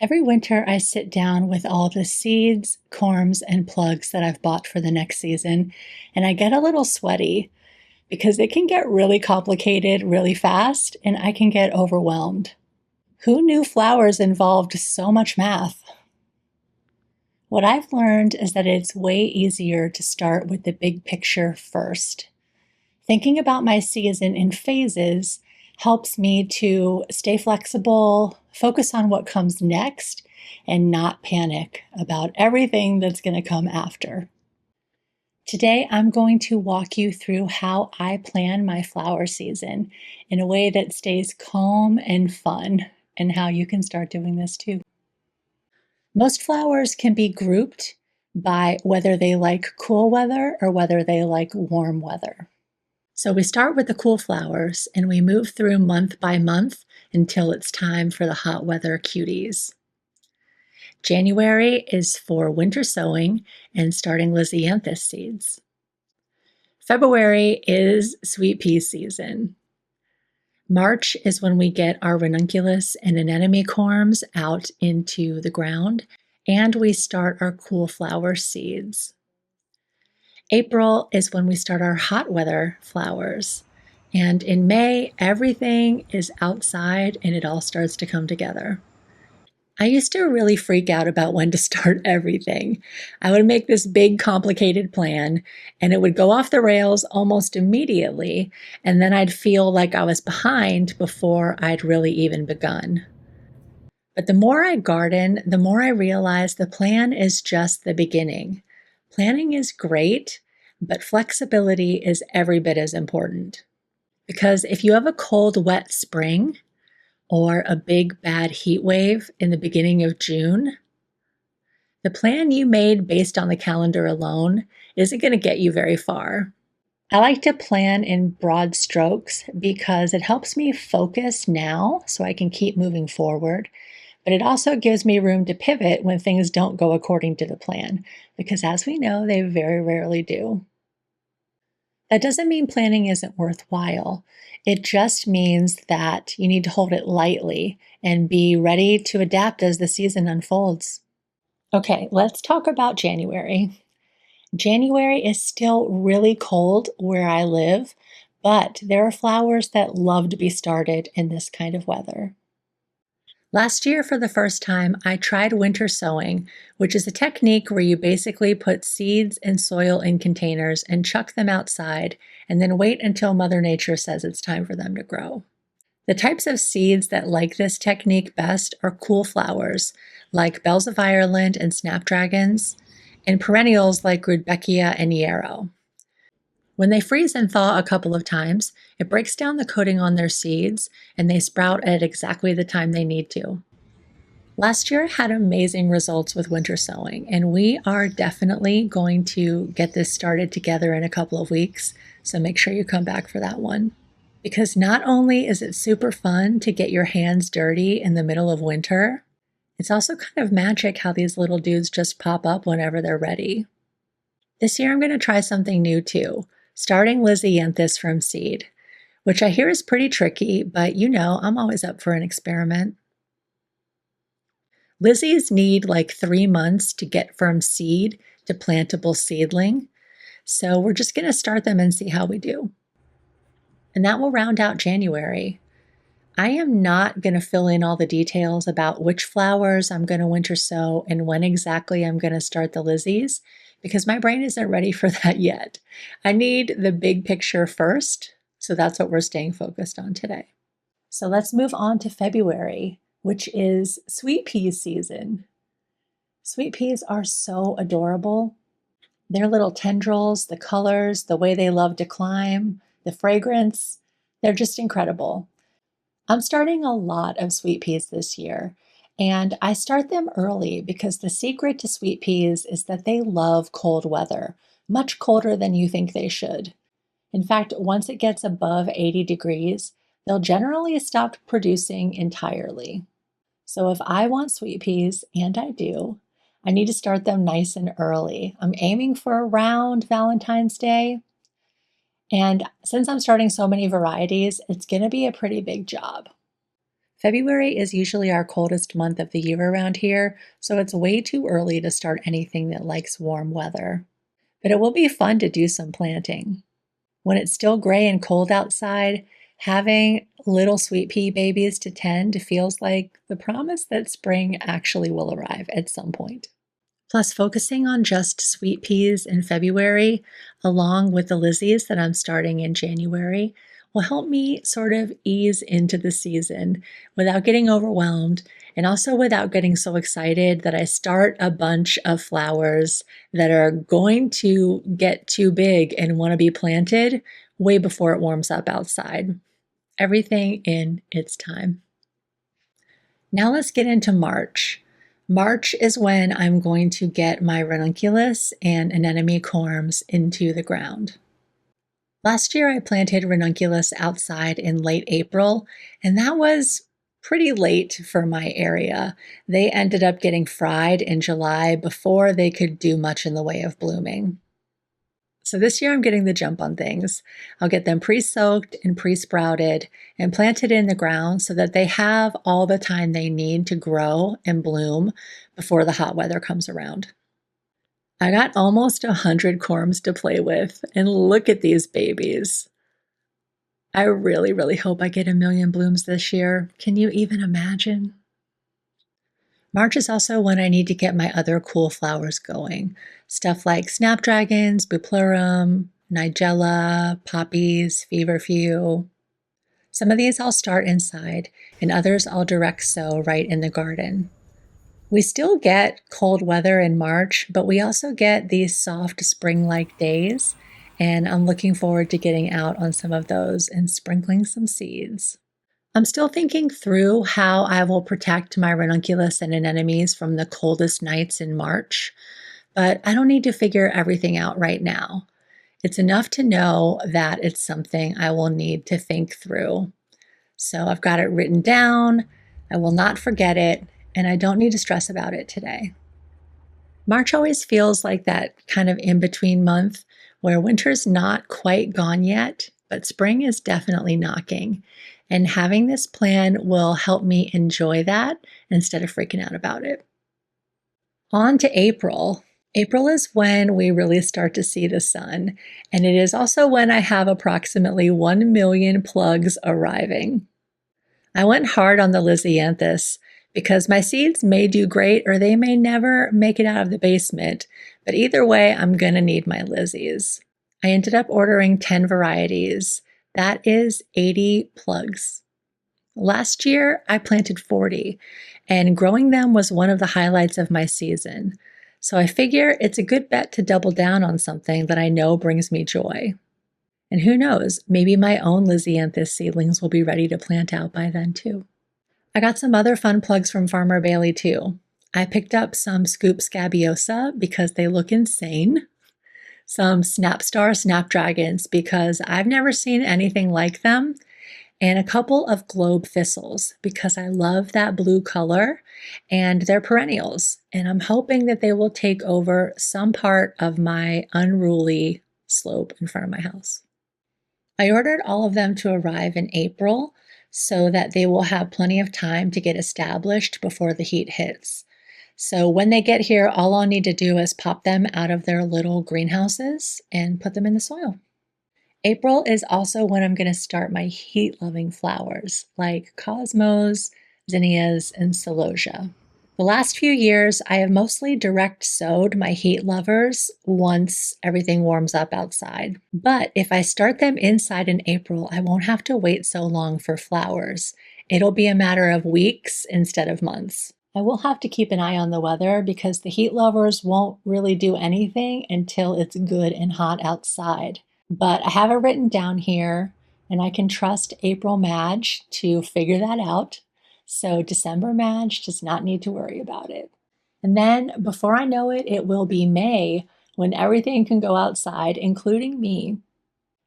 Every winter, I sit down with all the seeds, corms, and plugs that I've bought for the next season, and I get a little sweaty because it can get really complicated really fast, and I can get overwhelmed. Who knew flowers involved so much math? What I've learned is that it's way easier to start with the big picture first. Thinking about my season in phases helps me to stay flexible, focus on what comes next, and not panic about everything that's going to come after. Today, I'm going to walk you through how I plan my flower season in a way that stays calm and fun, and how you can start doing this too. Most flowers can be grouped by whether they like cool weather or whether they like warm weather. So we start with the cool flowers and we move through month by month until it's time for the hot weather cuties. January is for winter sowing and starting Lisianthus seeds. February is sweet pea season. March is when we get our ranunculus and anemone corms out into the ground, and we start our cool flower seeds. April is when we start our hot weather flowers. And in May, everything is outside and it all starts to come together. I used to really freak out about when to start everything. I would make this big, complicated plan, and it would go off the rails almost immediately, and then I'd feel like I was behind before I'd really even begun. But the more I garden, the more I realize the plan is just the beginning. Planning is great, but flexibility is every bit as important. Because if you have a cold, wet spring or a big, bad heat wave in the beginning of June, the plan you made based on the calendar alone isn't going to get you very far. I like to plan in broad strokes because it helps me focus now so I can keep moving forward. But it also gives me room to pivot when things don't go according to the plan, because as we know, they very rarely do. That doesn't mean planning isn't worthwhile. It just means that you need to hold it lightly and be ready to adapt as the season unfolds. Okay, let's talk about January. January is still really cold where I live, but there are flowers that love to be started in this kind of weather. Last year, for the first time, I tried winter sowing, which is a technique where you basically put seeds and soil in containers and chuck them outside, and then wait until Mother Nature says it's time for them to grow. The types of seeds that like this technique best are cool flowers, like bells of Ireland and snapdragons, and perennials like rudbeckia and yarrow. When they freeze and thaw a couple of times, it breaks down the coating on their seeds, and they sprout at exactly the time they need to. Last year I had amazing results with winter sowing, and we are definitely going to get this started together in a couple of weeks, so make sure you come back for that one. Because not only is it super fun to get your hands dirty in the middle of winter, it's also kind of magic how these little dudes just pop up whenever they're ready. This year I'm going to try something new too. Starting Lisianthus from seed, which I hear is pretty tricky, but you know, I'm always up for an experiment. Lisies need like 3 months to get from seed to plantable seedling, so we're just going to start them and see how we do. And that will round out January. I am not going to fill in all the details about which flowers I'm going to winter sow and when exactly I'm going to start the lisies, because my brain isn't ready for that yet. I need the big picture first, so that's what we're staying focused on today. So let's move on to February, which is sweet pea season. Sweet peas are so adorable. Their little tendrils, the colors, the way they love to climb, the fragrance, they're just incredible. I'm starting a lot of sweet peas this year, and I start them early because the secret to sweet peas is that they love cold weather, much colder than you think they should. In fact, once it gets above 80 degrees, they'll generally stop producing entirely. So if I want sweet peas, and I do, I need to start them nice and early. I'm aiming for around Valentine's Day. And since I'm starting so many varieties, it's going to be a pretty big job. February is usually our coldest month of the year around here, so it's way too early to start anything that likes warm weather. But it will be fun to do some planting. When it's still gray and cold outside, having little sweet pea babies to tend feels like the promise that spring actually will arrive at some point. Plus, focusing on just sweet peas in February, along with the Lizzies that I'm starting in January, will help me sort of ease into the season without getting overwhelmed and also without getting so excited that I start a bunch of flowers that are going to get too big and want to be planted way before it warms up outside. Everything in its time. Now let's get into March. March is when I'm going to get my ranunculus and anemone corms into the ground. Last year I planted ranunculus outside in late April, and that was pretty late for my area. They ended up getting fried in July before they could do much in the way of blooming. So this year I'm getting the jump on things. I'll get them pre-soaked and pre-sprouted and planted in the ground so that they have all the time they need to grow and bloom before the hot weather comes around. I got almost 100 corms to play with, and look at these babies. I really, really hope I get 1,000,000 blooms this year. Can you even imagine? March is also when I need to get my other cool flowers going. Stuff like snapdragons, bupleurum, nigella, poppies, feverfew. Some of these I'll start inside, and others I'll direct sow right in the garden. We still get cold weather in March, but we also get these soft spring-like days, and I'm looking forward to getting out on some of those and sprinkling some seeds. I'm still thinking through how I will protect my ranunculus and anemones from the coldest nights in March, but I don't need to figure everything out right now. It's enough to know that it's something I will need to think through. So I've got it written down, I will not forget it, and I don't need to stress about it today. March always feels like that kind of in-between month where winter's not quite gone yet, but spring is definitely knocking. And having this plan will help me enjoy that instead of freaking out about it. On to April. April is when we really start to see the sun, and it is also when I have approximately 1,000,000 plugs arriving. I went hard on the Lizzianthus because my seeds may do great or they may never make it out of the basement, but either way, I'm going to need my Lizzies. I ended up ordering 10 varieties. That is 80 plugs. Last year, I planted 40, and growing them was one of the highlights of my season. So I figure it's a good bet to double down on something that I know brings me joy. And who knows, maybe my own Lizzianthus seedlings will be ready to plant out by then too. I got some other fun plugs from Farmer Bailey too. I picked up some Scoop Scabiosa because they look insane, some Snapstar Snapdragons because I've never seen anything like them, and a couple of Globe Thistles because I love that blue color and they're perennials, and I'm hoping that they will take over some part of my unruly slope in front of my house. I ordered all of them to arrive in April so that they will have plenty of time to get established before the heat hits. So when they get here, all I'll need to do is pop them out of their little greenhouses and put them in the soil. April is also when I'm going to start my heat-loving flowers like cosmos, zinnias, and celosia. The last few years, I have mostly direct sowed my heat lovers once everything warms up outside. But if I start them inside in April, I won't have to wait so long for flowers. It'll be a matter of weeks instead of months. I will have to keep an eye on the weather because the heat lovers won't really do anything until it's good and hot outside. But I have it written down here, and I can trust April Madge to figure that out. So December Madge does not need to worry about it. And then before I know it, it will be May when everything can go outside, including me.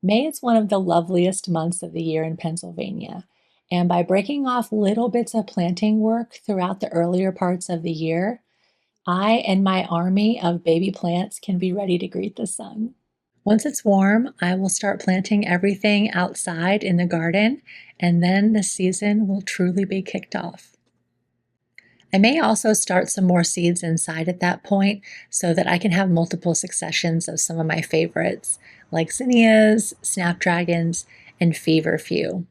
May is one of the loveliest months of the year in Pennsylvania. And by breaking off little bits of planting work throughout the earlier parts of the year, I and my army of baby plants can be ready to greet the sun. Once it's warm, I will start planting everything outside in the garden, and then the season will truly be kicked off. I may also start some more seeds inside at that point so that I can have multiple successions of some of my favorites, like zinnias, snapdragons, and feverfew.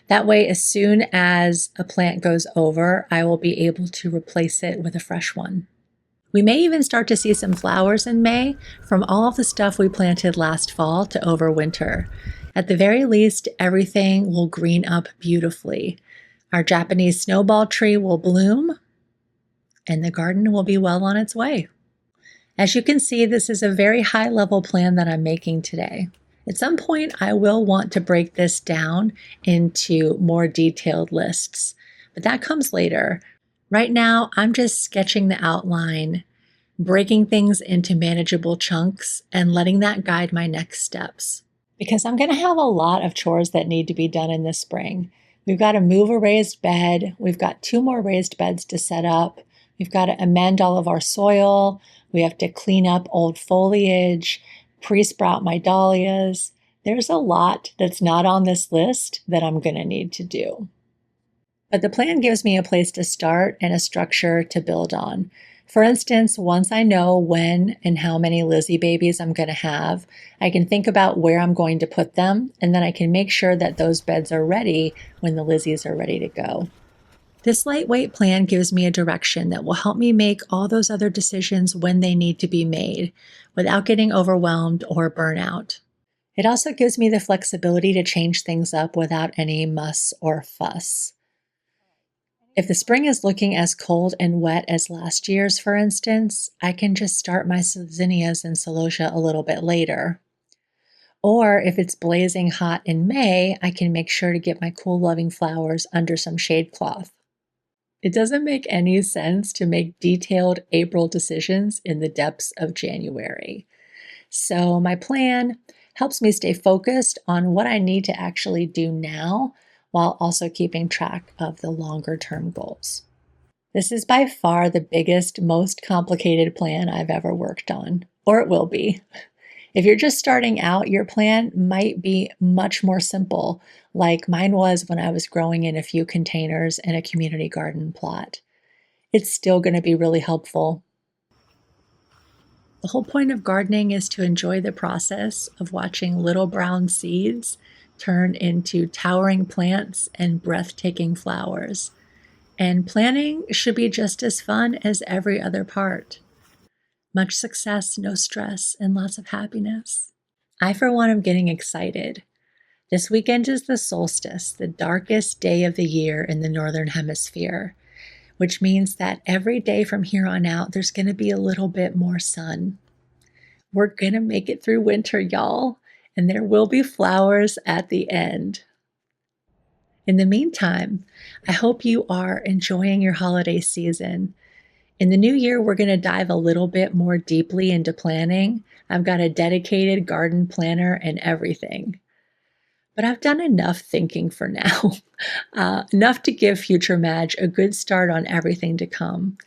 That way, as soon as a plant goes over, I will be able to replace it with a fresh one. We may even start to see some flowers in May from all of the stuff we planted last fall to overwinter. At the very least, everything will green up beautifully. Our Japanese snowball tree will bloom, and the garden will be well on its way. As you can see, this is a very high-level plan that I'm making today. At some point, I will want to break this down into more detailed lists, but that comes later. Right now, I'm just sketching the outline, breaking things into manageable chunks, and letting that guide my next steps. Because I'm going to have a lot of chores that need to be done in the spring. We've got to move a raised bed. We've got 2 more raised beds to set up. We've got to amend all of our soil. We have to clean up old foliage, pre-sprout my dahlias. There's a lot that's not on this list that I'm going to need to do. But the plan gives me a place to start and a structure to build on. For instance, once I know when and how many Lizzie babies I'm going to have, I can think about where I'm going to put them, and then I can make sure that those beds are ready when the Lizzies are ready to go. This lightweight plan gives me a direction that will help me make all those other decisions when they need to be made, without getting overwhelmed or burnout. It also gives me the flexibility to change things up without any muss or fuss. If the spring is looking as cold and wet as last year's, for instance, I can just start my zinnias and celosia a little bit later. Or if it's blazing hot in May, I can make sure to get my cool loving flowers under some shade cloth. It doesn't make any sense to make detailed April decisions in the depths of January. So my plan helps me stay focused on what I need to actually do now, while also keeping track of the longer term goals. This is by far the biggest, most complicated plan I've ever worked on, or it will be. If you're just starting out, your plan might be much more simple, like mine was when I was growing in a few containers in a community garden plot. It's still going to be really helpful. The whole point of gardening is to enjoy the process of watching little brown seeds turn into towering plants and breathtaking flowers. And planning should be just as fun as every other part. Much success, no stress, and lots of happiness. I, for one, am getting excited. This weekend is the solstice, the darkest day of the year in the Northern Hemisphere, which means that every day from here on out, there's going to be a little bit more sun. We're going to make it through winter, y'all, and there will be flowers at the end. In the meantime, I hope you are enjoying your holiday season. In the new year, we're going to dive a little bit more deeply into planning. I've got a dedicated garden planner and everything. But I've done enough thinking for now, enough to give Future Madge a good start on everything to come.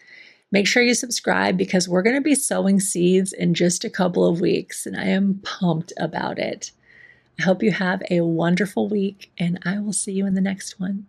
Make sure you subscribe because we're going to be sowing seeds in just a couple of weeks, and I am pumped about it. I hope you have a wonderful week, and I will see you in the next one.